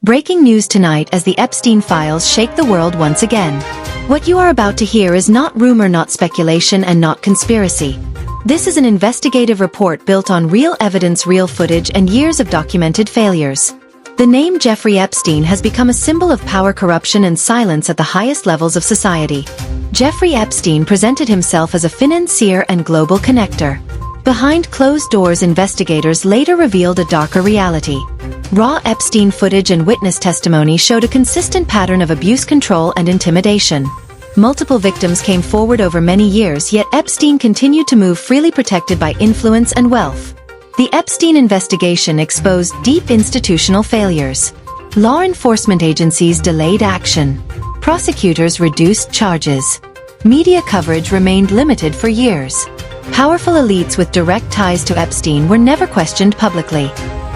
Breaking news tonight as the Epstein Files shake the world once again. What you are about to hear is not rumor, not speculation, and not conspiracy. This is an investigative report built on real evidence, real footage, and years of documented failures. The name Jeffrey Epstein has become a symbol of power, corruption, and silence at the highest levels of society. Jeffrey Epstein presented himself as a financier and global connector. Behind closed doors, investigators later revealed a darker reality. RAW Epstein footage and witness testimony showed a consistent pattern of abuse, control, and intimidation. Multiple victims came forward over many years, yet Epstein continued to move freely, protected by influence and wealth. The Epstein investigation exposed deep institutional failures. Law enforcement agencies delayed action. Prosecutors reduced charges. Media coverage remained limited for years. Powerful elites with direct ties to Epstein were never questioned publicly.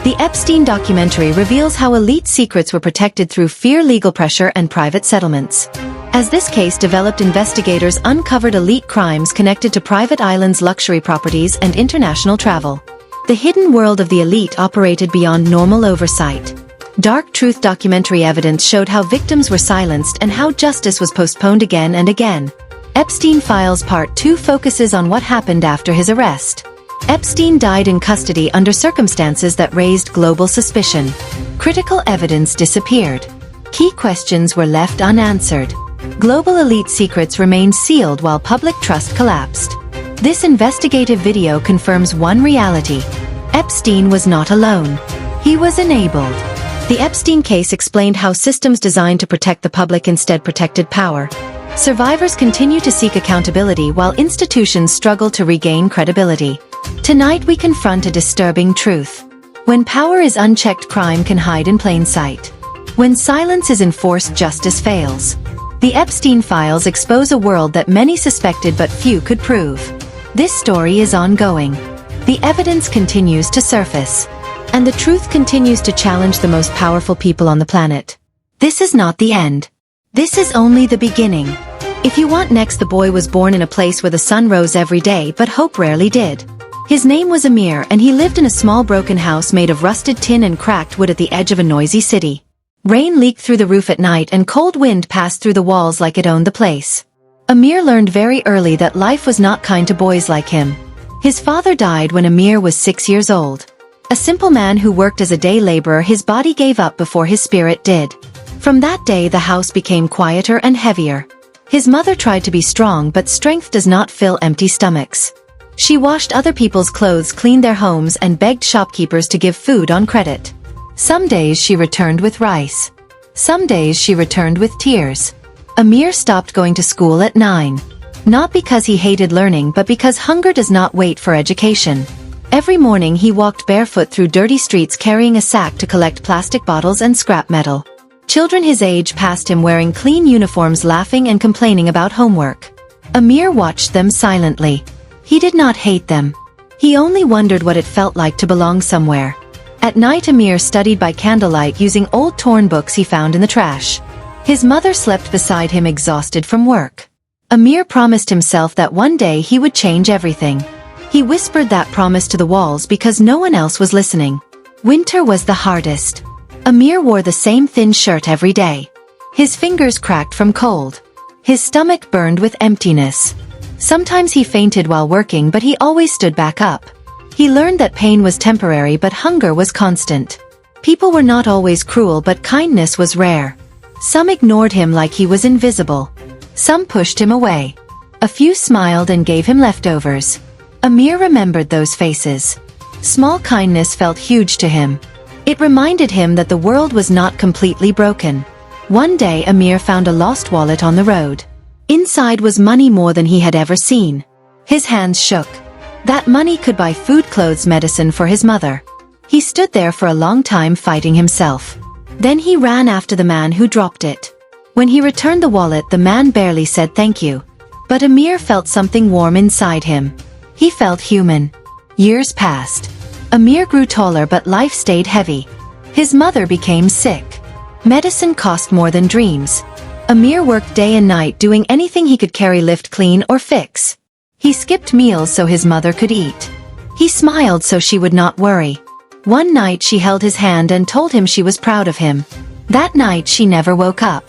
The Epstein documentary reveals how elite secrets were protected through fear, legal pressure, and private settlements. As this case developed, investigators uncovered elite crimes connected to private islands, luxury properties, and international travel. The hidden world of the elite operated beyond normal oversight. Dark Truth documentary evidence showed how victims were silenced and how justice was postponed again and again. Epstein Files Part 2 focuses on what happened after his arrest. Epstein died in custody under circumstances that raised global suspicion. Critical evidence disappeared. Key questions were left unanswered. Global elite secrets remained sealed while public trust collapsed. This investigative video confirms one reality. Epstein was not alone. He was enabled. The Epstein case explained how systems designed to protect the public instead protected power. Survivors continue to seek accountability while institutions struggle to regain credibility. Tonight we confront a disturbing truth. When power is unchecked, crime can hide in plain sight. When silence is enforced, justice fails. The Epstein Files expose a world that many suspected but few could prove. This story is ongoing. The evidence continues to surface. And the truth continues to challenge the most powerful people on the planet. This is not the end. This is only the beginning. If you want next, the boy was born in a place where the sun rose every day but hope rarely did. His name was Amir, and he lived in a small broken house made of rusted tin and cracked wood at the edge of a noisy city. Rain leaked through the roof at night and cold wind passed through the walls like it owned the place. Amir learned very early that life was not kind to boys like him. His father died when Amir was 6 years old. A simple man who worked as a day laborer, his body gave up before his spirit did. From that day the house became quieter and heavier. His mother tried to be strong, but strength does not fill empty stomachs. She washed other people's clothes, cleaned their homes, and begged shopkeepers to give food on credit. Some days she returned with rice. Some days she returned with tears. Amir stopped going to school at 9. Not because he hated learning, but because hunger does not wait for education. Every morning he walked barefoot through dirty streets carrying a sack to collect plastic bottles and scrap metal. Children his age passed him wearing clean uniforms, laughing and complaining about homework. Amir watched them silently. He did not hate them. He only wondered what it felt like to belong somewhere. At night Amir studied by candlelight using old torn books he found in the trash. His mother slept beside him, exhausted from work. Amir promised himself that one day he would change everything. He whispered that promise to the walls because no one else was listening. Winter was the hardest. Amir wore the same thin shirt every day. His fingers cracked from cold. His stomach burned with emptiness. Sometimes he fainted while working, but he always stood back up. He learned that pain was temporary, but hunger was constant. People were not always cruel, but kindness was rare. Some ignored him like he was invisible. Some pushed him away. A few smiled and gave him leftovers. Amir remembered those faces. Small kindness felt huge to him. It reminded him that the world was not completely broken. One day Amir found a lost wallet on the road. Inside was money, more than he had ever seen. His hands shook. That money could buy food, clothes, medicine for his mother. He stood there for a long time fighting himself. Then he ran after the man who dropped it. When he returned the wallet, the man barely said thank you. But Amir felt something warm inside him. He felt human. Years passed. Amir grew taller, but life stayed heavy. His mother became sick. Medicine cost more than dreams. Amir worked day and night, doing anything he could carry, lift, clean, or fix. He skipped meals so his mother could eat. He smiled so she would not worry. One night she held his hand and told him she was proud of him. That night she never woke up.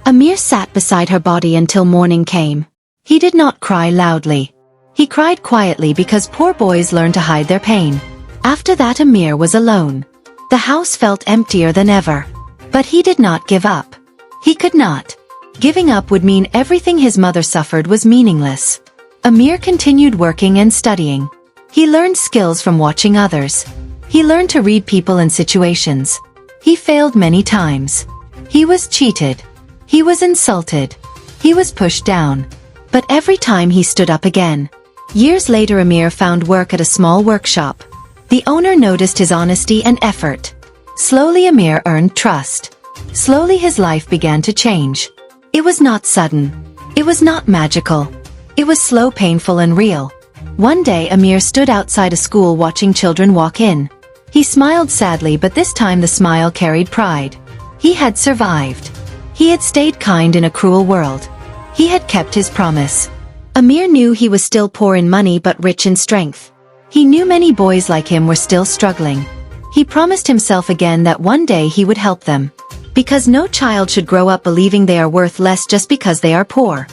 Amir sat beside her body until morning came. He did not cry loudly. He cried quietly because poor boys learn to hide their pain. After that Amir was alone. The house felt emptier than ever. But he did not give up. He could not. Giving up would mean everything his mother suffered was meaningless. Amir continued working and studying. He learned skills from watching others. He learned to read people and situations. He failed many times. He was cheated. He was insulted. He was pushed down. But every time he stood up again. Years later Amir found work at a small workshop. The owner noticed his honesty and effort. Slowly Amir earned trust. Slowly his life began to change. It was not sudden. It was not magical. It was slow, painful and real. One day Amir stood outside a school watching children walk in. He smiled sadly, but this time the smile carried pride. He had survived. He had stayed kind in a cruel world. He had kept his promise. Amir knew he was still poor in money but rich in strength. He knew many boys like him were still struggling. He promised himself again that one day he would help them. Because no child should grow up believing they are worth less just because they are poor.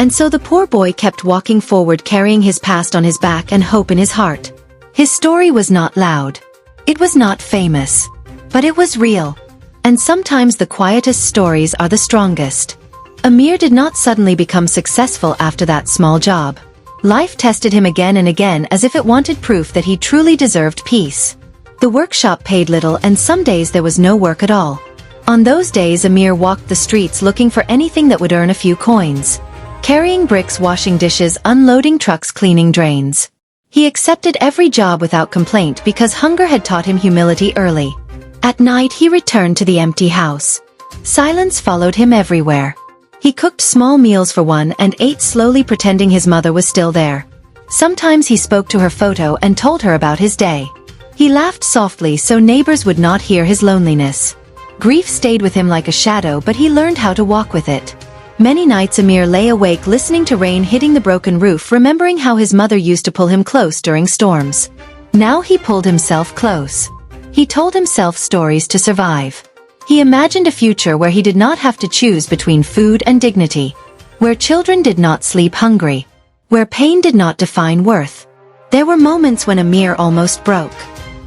And so the poor boy kept walking forward, carrying his past on his back and hope in his heart. His story was not loud. It was not famous. But it was real. And sometimes the quietest stories are the strongest. Amir did not suddenly become successful after that small job. Life tested him again and again as if it wanted proof that he truly deserved peace. The workshop paid little and some days there was no work at all. On those days Amir walked the streets looking for anything that would earn a few coins. Carrying bricks, washing dishes, unloading trucks, cleaning drains. He accepted every job without complaint because hunger had taught him humility early. At night he returned to the empty house. Silence followed him everywhere. He cooked small meals for one and ate slowly, pretending his mother was still there. Sometimes he spoke to her photo and told her about his day. He laughed softly so neighbors would not hear his loneliness. Grief stayed with him like a shadow, but he learned how to walk with it. Many nights Amir lay awake listening to rain hitting the broken roof, remembering how his mother used to pull him close during storms. Now he pulled himself close. He told himself stories to survive. He imagined a future where he did not have to choose between food and dignity. Where children did not sleep hungry. Where pain did not define worth. There were moments when Amir almost broke.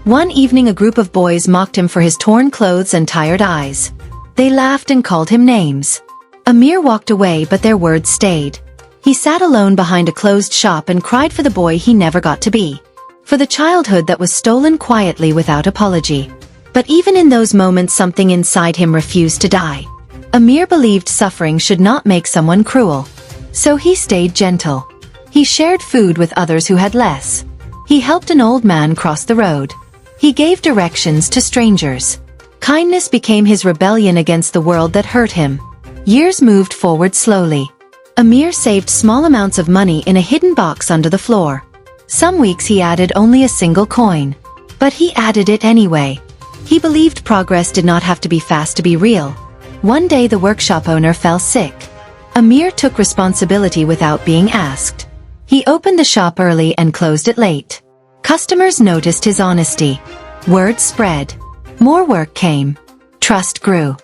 One evening a group of boys mocked him for his torn clothes and tired eyes. They laughed and called him names. Amir walked away, but their words stayed. He sat alone behind a closed shop and cried for the boy he never got to be. For the childhood that was stolen quietly without apology. But even in those moments something inside him refused to die. Amir believed suffering should not make someone cruel. So he stayed gentle. He shared food with others who had less. He helped an old man cross the road. He gave directions to strangers. Kindness became his rebellion against the world that hurt him. Years moved forward slowly. Amir saved small amounts of money in a hidden box under the floor. Some weeks he added only a single coin. But he added it anyway. He believed progress did not have to be fast to be real. One day the workshop owner fell sick. Amir took responsibility without being asked. He opened the shop early and closed it late. Customers noticed his honesty. Word spread. More work came. Trust grew.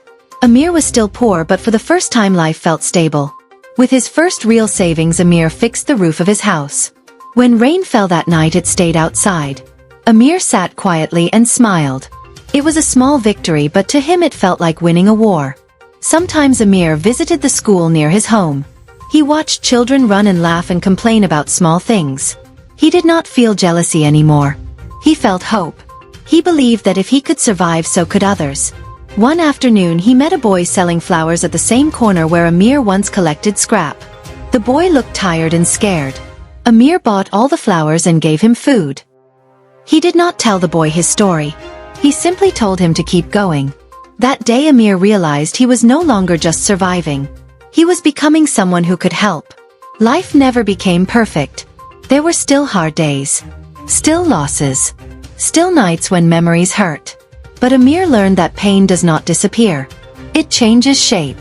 Amir was still poor, but for the first time life felt stable. With his first real savings Amir fixed the roof of his house. When rain fell that night it stayed outside. Amir sat quietly and smiled. It was a small victory, but to him it felt like winning a war. Sometimes Amir visited the school near his home. He watched children run and laugh and complain about small things. He did not feel jealousy anymore. He felt hope. He believed that if he could survive, so could others. One afternoon he met a boy selling flowers at the same corner where Amir once collected scrap. The boy looked tired and scared. Amir bought all the flowers and gave him food. He did not tell the boy his story. He simply told him to keep going. That day Amir realized he was no longer just surviving. He was becoming someone who could help. Life never became perfect. There were still hard days. Still losses. Still nights when memories hurt. But Amir learned that pain does not disappear. It changes shape.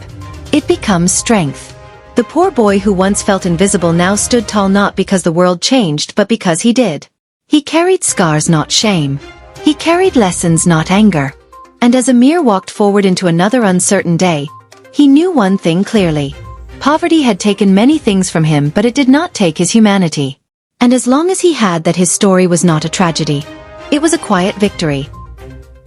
It becomes strength. The poor boy who once felt invisible now stood tall, not because the world changed but because he did. He carried scars, not shame. He carried lessons, not anger. And as Amir walked forward into another uncertain day, he knew one thing clearly. Poverty had taken many things from him, but it did not take his humanity. And as long as he had that, his story was not a tragedy. It was a quiet victory.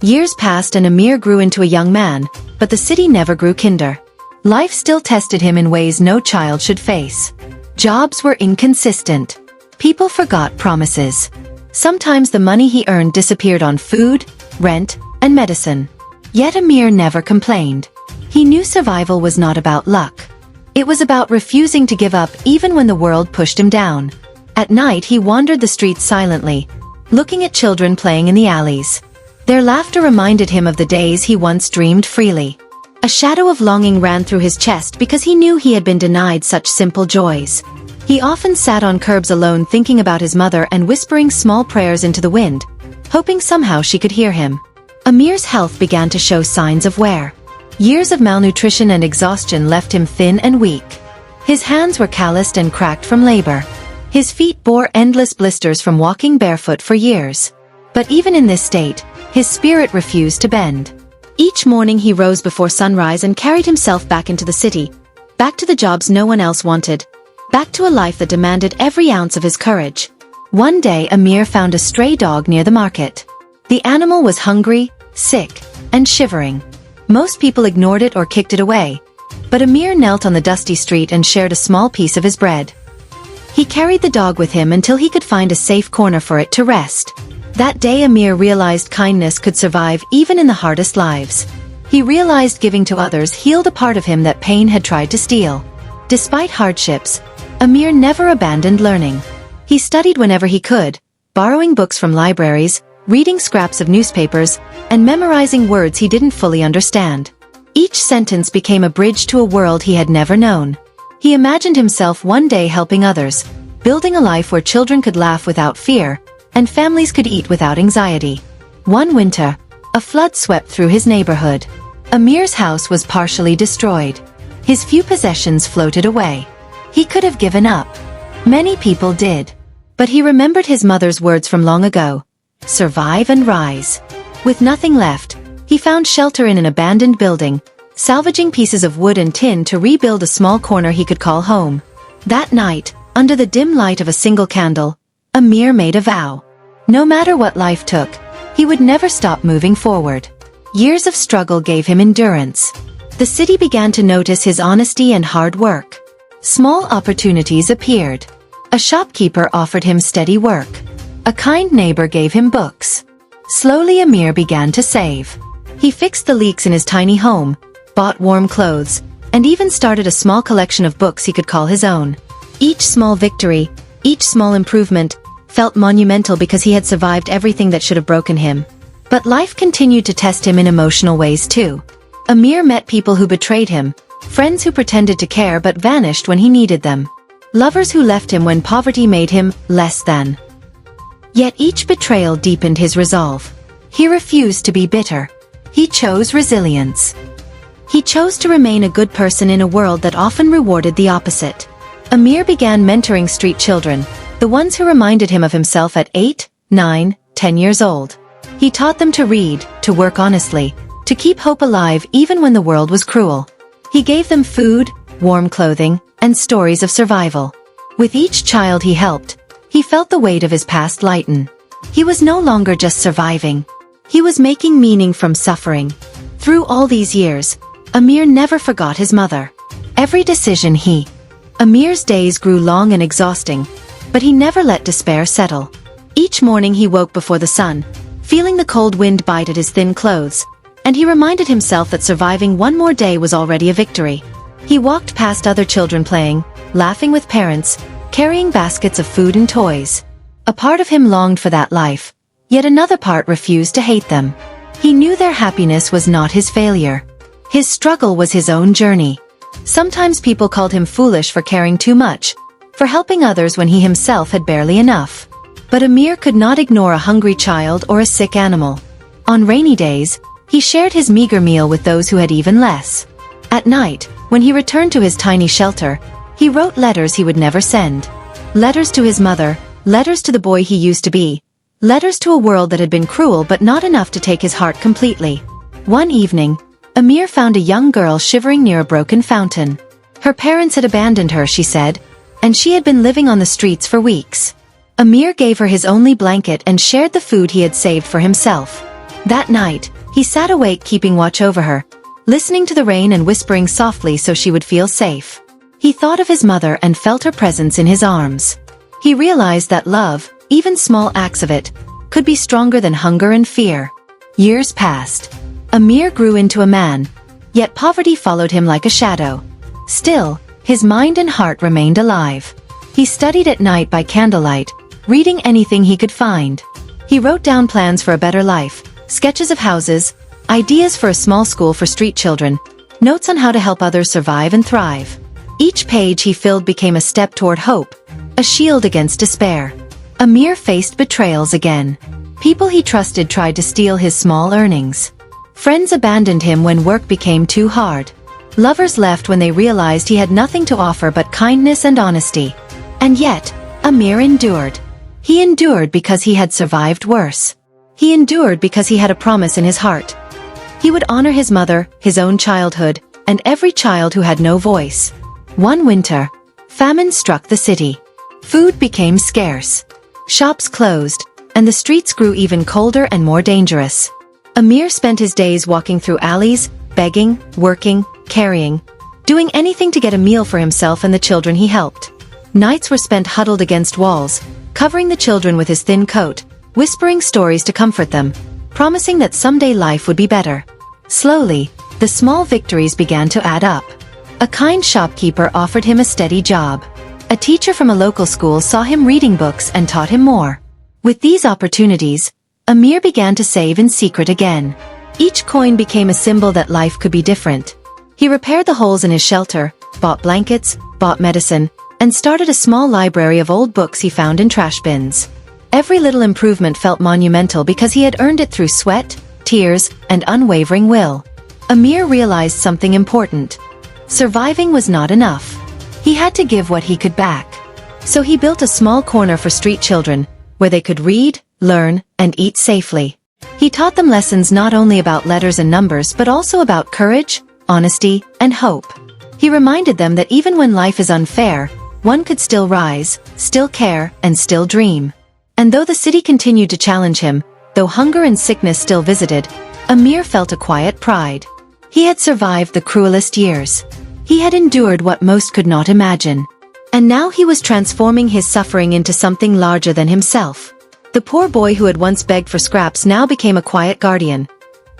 Years passed and Amir grew into a young man, but the city never grew kinder. Life still tested him in ways no child should face. Jobs were inconsistent. People forgot promises. Sometimes the money he earned disappeared on food, rent, and medicine. Yet Amir never complained. He knew survival was not about luck. It was about refusing to give up even when the world pushed him down. At night he wandered the streets silently, looking at children playing in the alleys. Their laughter reminded him of the days he once dreamed freely. A shadow of longing ran through his chest because he knew he had been denied such simple joys. He often sat on curbs alone thinking about his mother and whispering small prayers into the wind, hoping somehow she could hear him. Amir's health began to show signs of wear. Years of malnutrition and exhaustion left him thin and weak. His hands were calloused and cracked from labor. His feet bore endless blisters from walking barefoot for years. But even in this state, his spirit refused to bend. Each morning he rose before sunrise and carried himself back into the city, back to the jobs no one else wanted, back to a life that demanded every ounce of his courage. One day Amir found a stray dog near the market. The animal was hungry, sick, and shivering. Most people ignored it or kicked it away, but Amir knelt on the dusty street and shared a small piece of his bread. He carried the dog with him until he could find a safe corner for it to rest. That day Amir realized kindness could survive even in the hardest lives. He realized giving to others healed a part of him that pain had tried to steal. Despite hardships, Amir never abandoned learning. He studied whenever he could, borrowing books from libraries, reading scraps of newspapers, and memorizing words he didn't fully understand. Each sentence became a bridge to a world he had never known. He imagined himself one day helping others, building a life where children could laugh without fear, and families could eat without anxiety. One winter, a flood swept through his neighborhood. Amir's house was partially destroyed. His few possessions floated away. He could have given up. Many people did. But he remembered his mother's words from long ago. Survive and rise. With nothing left, he found shelter in an abandoned building, salvaging pieces of wood and tin to rebuild a small corner he could call home. That night, under the dim light of a single candle, Amir made a vow. No matter what life took, he would never stop moving forward. Years of struggle gave him endurance. The city began to notice his honesty and hard work. Small opportunities appeared. A shopkeeper offered him steady work. A kind neighbor gave him books. Slowly Amir began to save. He fixed the leaks in his tiny home, bought warm clothes, and even started a small collection of books he could call his own. Each small victory, each small improvement, felt monumental because he had survived everything that should have broken him. But life continued to test him in emotional ways too. Amir met people who betrayed him, friends who pretended to care but vanished when he needed them, lovers who left him when poverty made him less than. Yet each betrayal deepened his resolve. He refused to be bitter. He chose resilience. He chose to remain a good person in a world that often rewarded the opposite. Amir began mentoring street children, the ones who reminded him of himself at 8, 9, 10 years old. He taught them to read, to work honestly, to keep hope alive even when the world was cruel. He gave them food, warm clothing, and stories of survival. With each child he helped, he felt the weight of his past lighten. He was no longer just surviving. He was making meaning from suffering. Through all these years, Amir never forgot his mother. Every decision Amir's days grew long and exhausting, but he never let despair settle. Each morning he woke before the sun, feeling the cold wind bite at his thin clothes, and he reminded himself that surviving one more day was already a victory. He walked past other children playing, laughing with parents, carrying baskets of food and toys. A part of him longed for that life, yet another part refused to hate them. He knew their happiness was not his failure. His struggle was his own journey. Sometimes people called him foolish for caring too much, for helping others when he himself had barely enough. But Amir could not ignore a hungry child or a sick animal. On rainy days, he shared his meager meal with those who had even less. At night, when he returned to his tiny shelter, he wrote letters he would never send. Letters to his mother, letters to the boy he used to be, letters to a world that had been cruel but not enough to take his heart completely. One evening, Amir found a young girl shivering near a broken fountain. Her parents had abandoned her, she said, and she had been living on the streets for weeks. Amir gave her his only blanket and shared the food he had saved for himself. That night, he sat awake keeping watch over her, listening to the rain and whispering softly so she would feel safe. He thought of his mother and felt her presence in his arms. He realized that love, even small acts of it, could be stronger than hunger and fear. Years passed. Amir grew into a man, yet poverty followed him like a shadow. Still, his mind and heart remained alive. He studied at night by candlelight, reading anything he could find. He wrote down plans for a better life, sketches of houses, ideas for a small school for street children, notes on how to help others survive and thrive. Each page he filled became a step toward hope, a shield against despair. Amir faced betrayals again. People he trusted tried to steal his small earnings. Friends abandoned him when work became too hard. Lovers left when they realized he had nothing to offer but kindness and honesty. And yet, Amir endured. He endured because he had survived worse. He endured because he had a promise in his heart. He would honor his mother, his own childhood, and every child who had no voice. One winter, famine struck the city. Food became scarce. Shops closed, and the streets grew even colder and more dangerous. Amir spent his days walking through alleys, begging, working, carrying, doing anything to get a meal for himself and the children he helped. Nights were spent huddled against walls, covering the children with his thin coat, whispering stories to comfort them, promising that someday life would be better. Slowly, the small victories began to add up. A kind shopkeeper offered him a steady job. A teacher from a local school saw him reading books and taught him more. With these opportunities, Amir began to save in secret again. Each coin became a symbol that life could be different. He repaired the holes in his shelter, bought blankets, bought medicine, and started a small library of old books he found in trash bins. Every little improvement felt monumental because he had earned it through sweat, tears, and unwavering will. Amir realized something important. Surviving was not enough. He had to give what he could back. So he built a small corner for street children, where they could read, learn, and eat safely. He taught them lessons not only about letters and numbers but also about courage, honesty, and hope. He reminded them that even when life is unfair, one could still rise, still care, and still dream. And though the city continued to challenge him, though hunger and sickness still visited, Amir felt a quiet pride. He had survived the cruelest years. He had endured what most could not imagine. And now he was transforming his suffering into something larger than himself. The poor boy who had once begged for scraps now became a quiet guardian.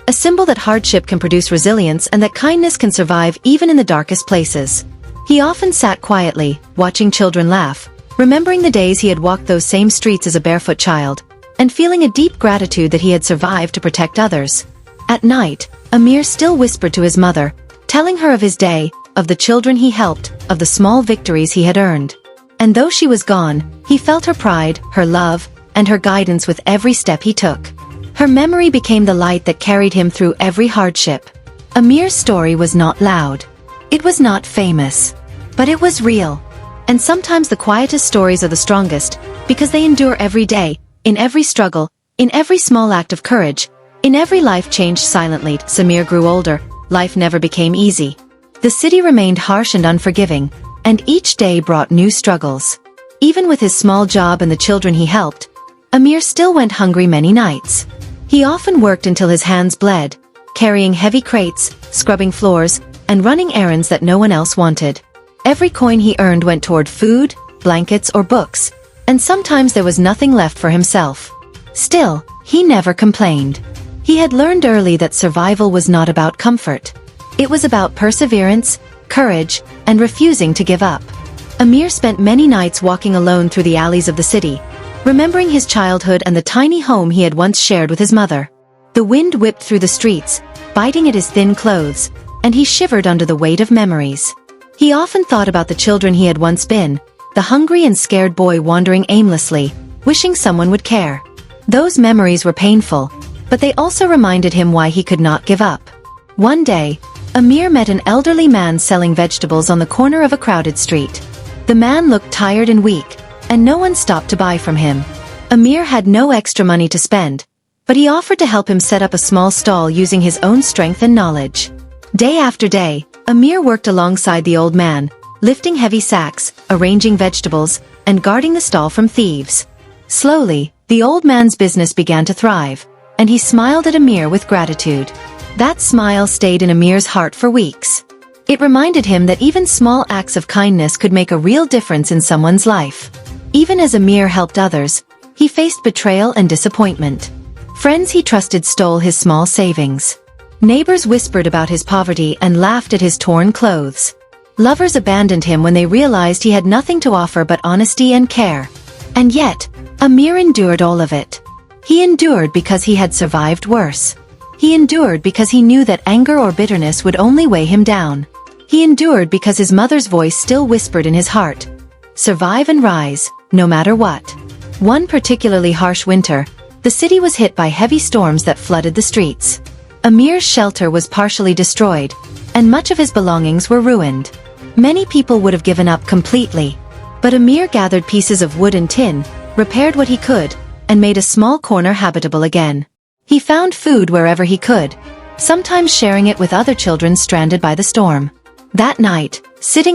A symbol that hardship can produce resilience and that kindness can survive even in the darkest places. He often sat quietly, watching children laugh, remembering the days he had walked those same streets as a barefoot child, and feeling a deep gratitude that he had survived to protect others. At night, Amir still whispered to his mother, telling her of his day, of the children he helped, of the small victories he had earned. And though she was gone, he felt her pride, her love, and her guidance with every step he took. Her memory became the light that carried him through every hardship. Amir's story was not loud. It was not famous. But it was real. And sometimes the quietest stories are the strongest, because they endure every day, in every struggle, in every small act of courage, in every life changed silently. As Amir grew older, life never became easy. The city remained harsh and unforgiving, and each day brought new struggles. Even with his small job and the children he helped, Amir still went hungry many nights. He often worked until his hands bled, carrying heavy crates, scrubbing floors, and running errands that no one else wanted. Every coin he earned went toward food, blankets, or books, and sometimes there was nothing left for himself. Still, he never complained. He had learned early that survival was not about comfort. It was about perseverance, courage, and refusing to give up. Amir spent many nights walking alone through the alleys of the city, remembering his childhood and the tiny home he had once shared with his mother. The wind whipped through the streets, biting at his thin clothes, and he shivered under the weight of memories. He often thought about the children he had once been, the hungry and scared boy wandering aimlessly, wishing someone would care. Those memories were painful, but they also reminded him why he could not give up. One day, Amir met an elderly man selling vegetables on the corner of a crowded street. The man looked tired and weak, and no one stopped to buy from him. Amir had no extra money to spend, but he offered to help him set up a small stall using his own strength and knowledge. Day after day, Amir worked alongside the old man, lifting heavy sacks, arranging vegetables, and guarding the stall from thieves. Slowly, the old man's business began to thrive, and he smiled at Amir with gratitude. That smile stayed in Amir's heart for weeks. It reminded him that even small acts of kindness could make a real difference in someone's life. Even as Amir helped others, he faced betrayal and disappointment. Friends he trusted stole his small savings. Neighbors whispered about his poverty and laughed at his torn clothes. Lovers abandoned him when they realized he had nothing to offer but honesty and care. And yet, Amir endured all of it. He endured because he had survived worse. He endured because he knew that anger or bitterness would only weigh him down. He endured because his mother's voice still whispered in his heart, "Survive and rise, no matter what." One particularly harsh winter, the city was hit by heavy storms that flooded the streets. Amir's shelter was partially destroyed, and much of his belongings were ruined. Many people would have given up completely. But Amir gathered pieces of wood and tin, repaired what he could, and made a small corner habitable again. He found food wherever he could, sometimes sharing it with other children stranded by the storm. That night, sitting